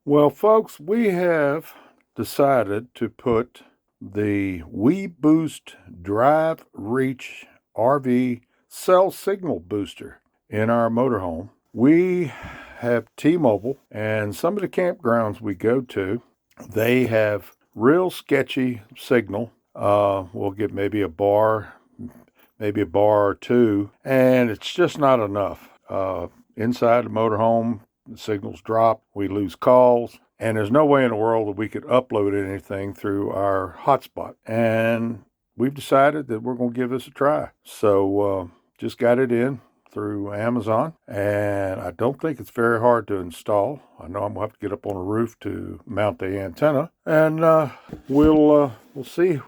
Well, folks, we have decided to put the Weboost Drive Reach RV cell signal booster in our motorhome. We have T-Mobile, and some of the campgrounds we go to, they have real sketchy signal. We'll get maybe a bar or two, and it's just not enough. Inside the motorhome, the signals drop, we lose calls, and there's no way in the world that we could upload anything through our hotspot. And we've decided that we're going to give this a try. So just got it in through Amazon, and I don't think it's very hard to install. I know I'm going to have to get up on a roof to mount the antenna, and we'll see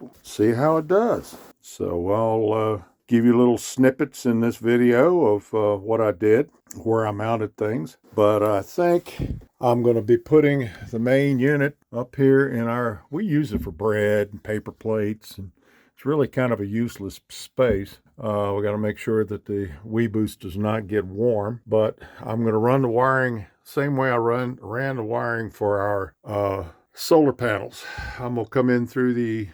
how it does. So I'll give you little snippets in this video of what I did, where I mounted things. But I think I'm going to be putting the main unit up here in we use it for bread and paper plates, and it's really kind of a useless space. We got to make sure that the Weboost does not get warm, but I'm going to run the wiring same way I ran the wiring for our solar panels. I'm going to come in through the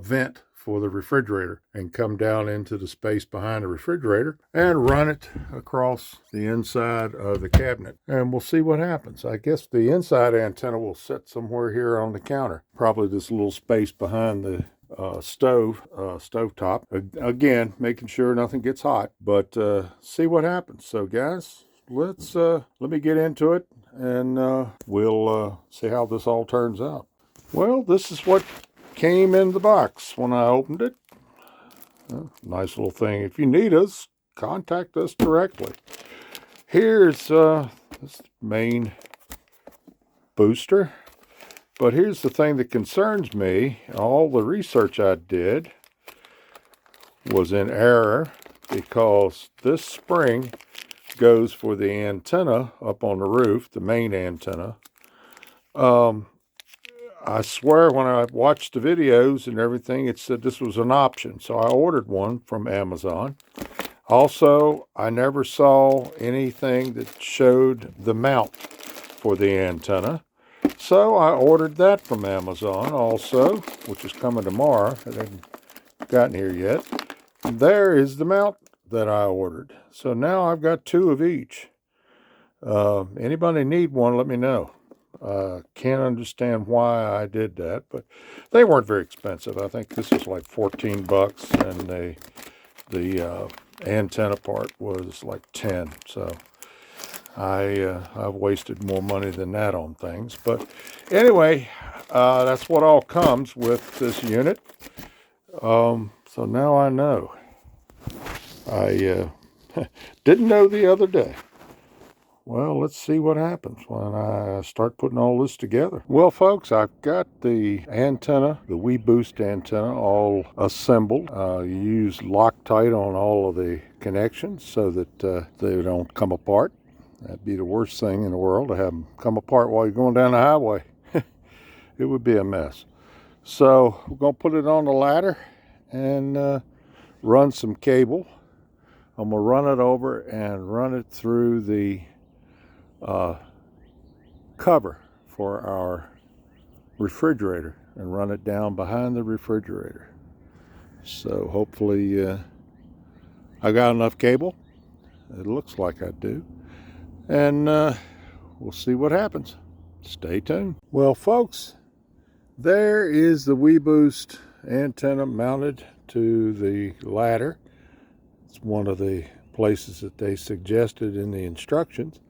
vent for the refrigerator and come down into the space behind the refrigerator and run it across the inside of the cabinet, and we'll see what happens. I guess the inside antenna will sit somewhere here on the counter, probably this little space behind the stovetop. Again, making sure nothing gets hot, but see what happens. So guys, let me get into it, and we'll see how this all turns out. Well, this is what came in the box when I opened it. Nice little thing. If you need us, contact us directly. Here's this main booster. But here's the thing that concerns me. All the research I did was in error, because this spring goes for the antenna up on the roof, the main antenna. I swear when I watched the videos and everything, it said this was an option. So I ordered one from Amazon. Also, I never saw anything that showed the mount for the antenna. So I ordered that from Amazon also, which is coming tomorrow. It hasn't gotten here yet. There is the mount that I ordered. So now I've got two of each. Anybody need one, let me know. Can't understand why I did that, but they weren't very expensive. I think this was like $14, and the antenna part was like 10. So I've wasted more money than that on things. But anyway, that's what all comes with this unit. So now I know. I didn't know the other day. Well, let's see what happens when I start putting all this together. Well, folks, I've got the antenna, the Weboost antenna, all assembled. You use Loctite on all of the connections so that they don't come apart. That'd be the worst thing in the world, to have them come apart while you're going down the highway. It would be a mess. So we're going to put it on the ladder and run some cable. I'm going to run it over and run it through the cover for our refrigerator and run it down behind the refrigerator. So hopefully I got enough cable. It looks like I do. And we'll see what happens. Stay tuned. Well, folks, there is the Weboost antenna mounted to the ladder. It's one of the places that they suggested in the instructions.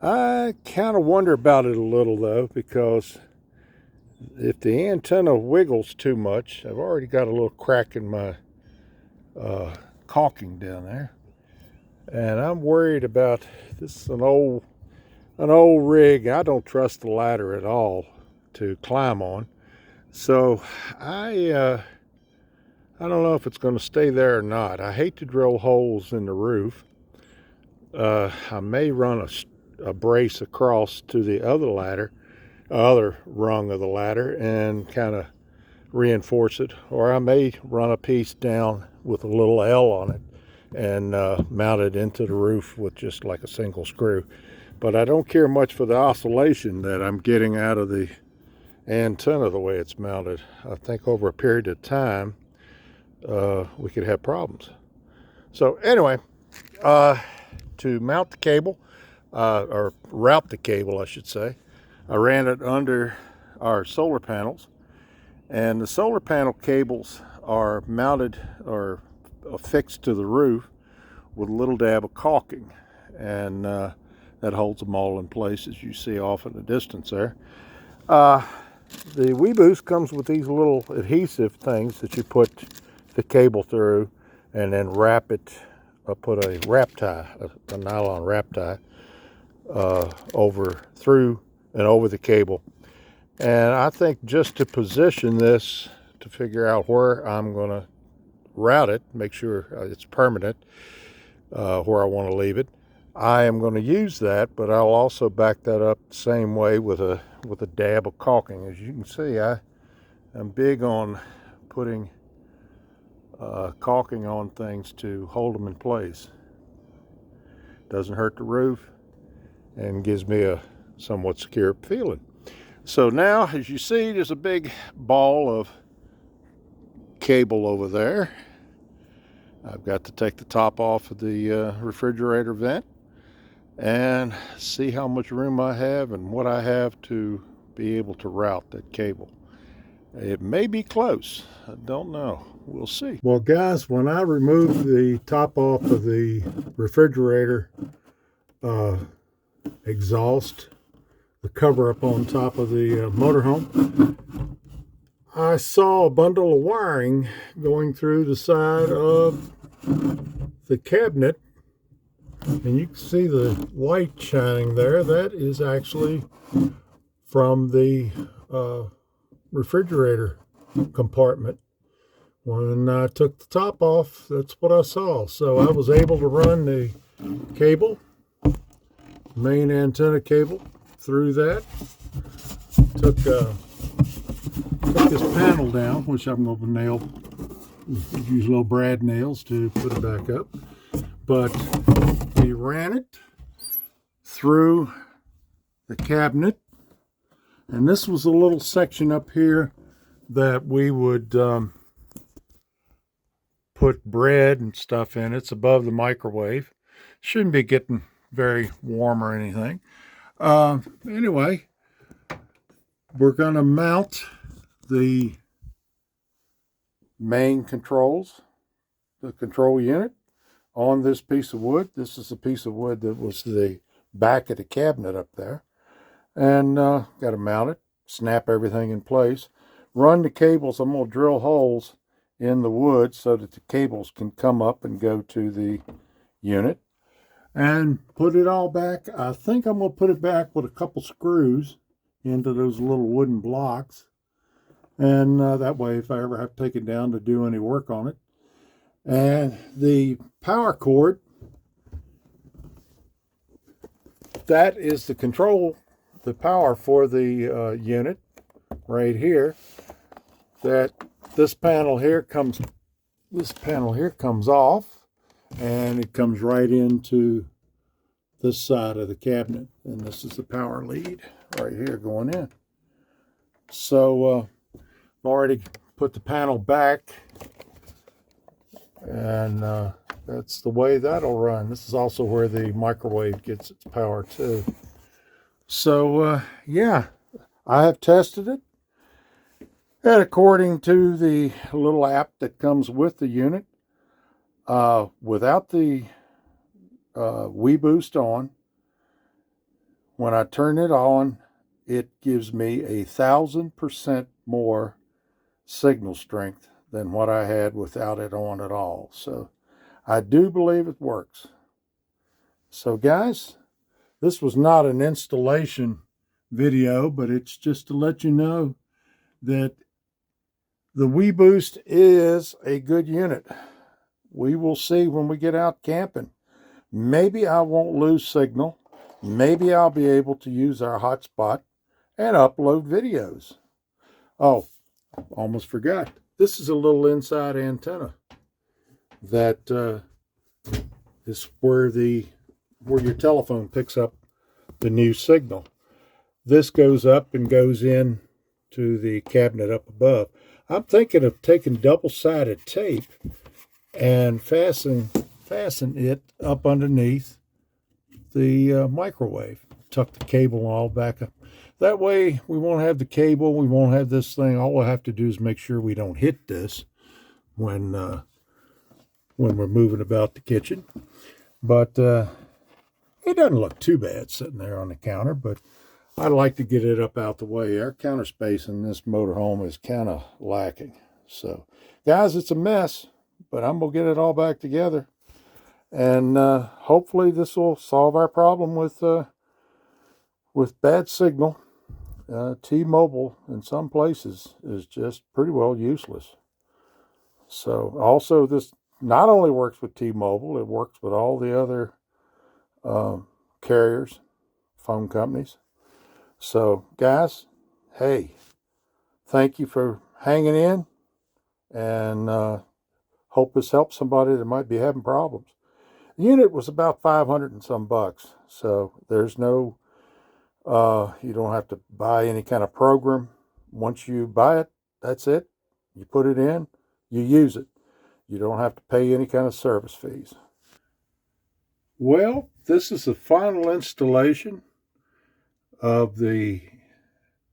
I kind of wonder about it a little, though, because if the antenna wiggles too much, I've already got a little crack in my caulking down there, and I'm worried about this. Is an old rig. I don't trust the ladder at all to climb on, so I don't know if it's going to stay there or not. I hate to drill holes in the roof. I may run a brace across to the other rung of the ladder, and kind of reinforce it, or I may run a piece down with a little L on it and mount it into the roof with just like a single screw. but I don't care much for the oscillation that I'm getting out of the antenna the way it's mounted. I think over a period of time we could have problems. So anyway, to mount the cable, or route the cable I should say, I ran it under our solar panels, and the solar panel cables are mounted or affixed to the roof with a little dab of caulking, and that holds them all in place, as you see off in the distance there. The Weboost comes with these little adhesive things that you put the cable through and then wrap it, put a wrap tie, a nylon wrap tie through and over the cable. And I think just to position this, to figure out where I'm going to route it, make sure it's permanent, where I want to leave it, I am going to use that, but I'll also back that up the same way with a dab of caulking. As you can see, I'm big on putting caulking on things to hold them in place. Doesn't hurt the roof and gives me a somewhat secure feeling. So now, as you see, there's a big ball of cable over there. I've got to take the top off of the refrigerator vent and see how much room I have and what I have to be able to route that cable. It may be close. I don't know. We'll see. Well, guys, when I removed the top off of the refrigerator exhaust, the cover up on top of the motorhome, I saw a bundle of wiring going through the side of the cabinet, and you can see the light shining there. That is actually from the refrigerator compartment. When I took the top off, that's what I saw. So I was able to run the cable, main antenna cable, through that. Took this panel down, which I'm going to nail, use little brad nails to put it back up. But we ran it through the cabinet, and this was a little section up here that we would put bread and stuff in. It's above the microwave. Shouldn't be getting very warm or anything. Anyway, we're going to mount the main controls, the control unit, on this piece of wood. This is a piece of wood that was the back of the cabinet up there. And got to mount it, snap everything in place, run the cables. I'm going to drill holes in the wood so that the cables can come up and go to the unit, and put it all back. I think I'm going to put it back with a couple screws into those little wooden blocks, and that way if I ever have to take it down to do any work on it. And the power cord, that is the control, the power for the unit right here. That this panel here comes off, and it comes right into this side of the cabinet, and this is the power lead right here going in. So I've already put the panel back, and that's the way that'll run. This is also where the microwave gets its power too. So yeah, I have tested it, and according to the little app that comes with the unit, without the Weboost on, when I turn it on, it gives me 1,000% more signal strength than what I had without it on at all. So I do believe it works. So guys, this was not an installation video, but it's just to let you know that the Weboost is a good unit. We will see when we get out camping. Maybe I won't lose signal. Maybe I'll be able to use our hotspot and upload videos. Oh, almost forgot. This is a little inside antenna that is where your telephone picks up the new signal. This goes up and goes in to the cabinet up above. I'm thinking of taking double-sided tape and fasten it up underneath the microwave. Tuck the cable all back up. That way we won't have the cable, we won't have this thing. All we'll have to do is make sure we don't hit this when we're moving about the kitchen. But it doesn't look too bad sitting there on the counter, but I'd like to get it up out the way. Our counter space in this motorhome is kind of lacking. So, guys, it's a mess, but I'm going to get it all back together. And hopefully this will solve our problem with bad signal. T-Mobile in some places is just pretty well useless. So also this not only works with T-Mobile, it works with all the other carriers, phone companies. So guys, hey, thank you for hanging in, and hope this helps somebody that might be having problems. The unit was about 500 and some bucks. So there's no, you don't have to buy any kind of program. Once you buy it, that's it. You put it in, you use it. You don't have to pay any kind of service fees. Well, this is the final installation of the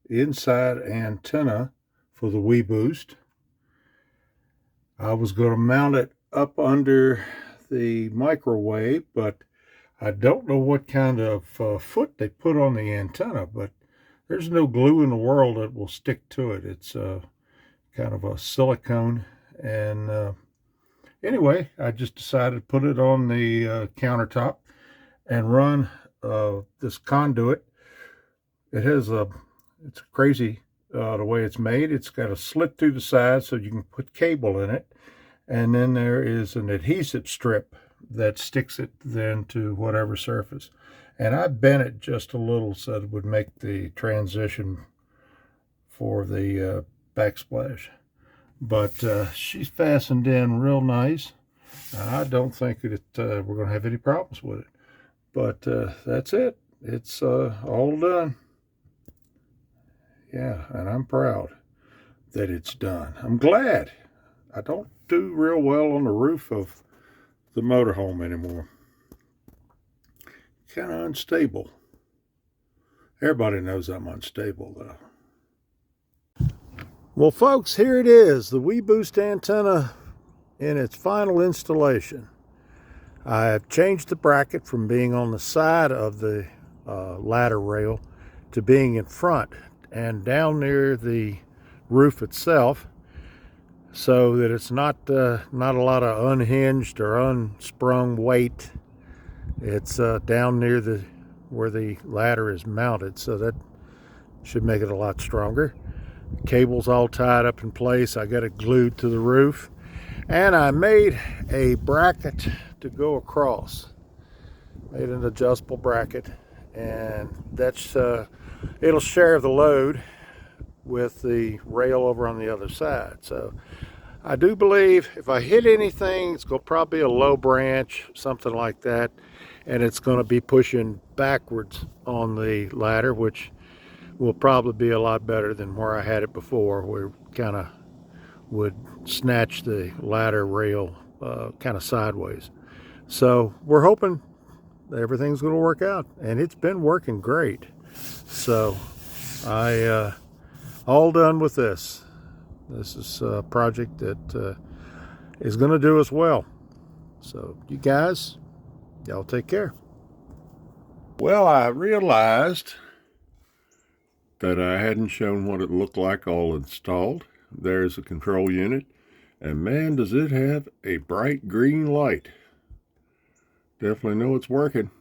inside antenna for the Weboost. I was going to mount it up under the microwave, but I don't know what kind of foot they put on the antenna, but there's no glue in the world that will stick to it. It's kind of a silicone, and anyway, I just decided to put it on the countertop and run this conduit. It's crazy the way it's made. It's got a slit through the side so you can put cable in it. And then there is an adhesive strip that sticks it then to whatever surface. And I bent it just a little so it would make the transition for the backsplash. But she's fastened in real nice. I don't think that we're going to have any problems with it. But that's it. It's all done. Yeah, and I'm proud that it's done. I'm glad. I don't do real well on the roof of the motorhome anymore. Kind of unstable. Everybody knows I'm unstable, though. Well, folks, here it is, the Weboost antenna in its final installation. I have changed the bracket from being on the side of the ladder rail to being in front and down near the roof itself, so that it's not a lot of unhinged or unsprung weight. It's down near where the ladder is mounted, so that should make it a lot stronger. Cable's all tied up in place. I got it glued to the roof, and I made a bracket to go across. Made an adjustable bracket, and that's it'll share the load with the rail over on the other side. So I do believe if I hit anything, it's going to probably be a low branch, something like that, and it's going to be pushing backwards on the ladder, which will probably be a lot better than where I had it before, where it kind of would snatch the ladder rail kind of sideways. So we're hoping that everything's going to work out, and it's been working great. So I all done with this. This is a project that is going to do us well. So you guys, y'all take care. Well, I realized that I hadn't shown what it looked like all installed. There's the control unit, and man, does it have a bright green light. Definitely know it's working.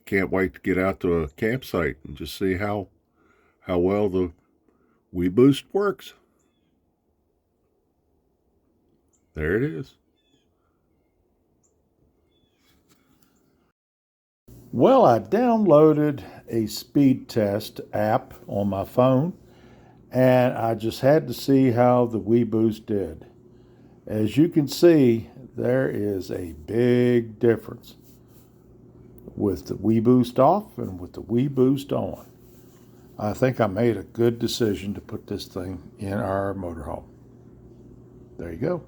Can't wait to get out to a campsite and just see how well the Weboost works. There it is. Well, I downloaded a speed test app on my phone, and I just had to see how the Weboost did. As you can see, there is a big difference. with the Weboost off and with the Weboost on. I think I made a good decision to put this thing in our motorhome. There you go.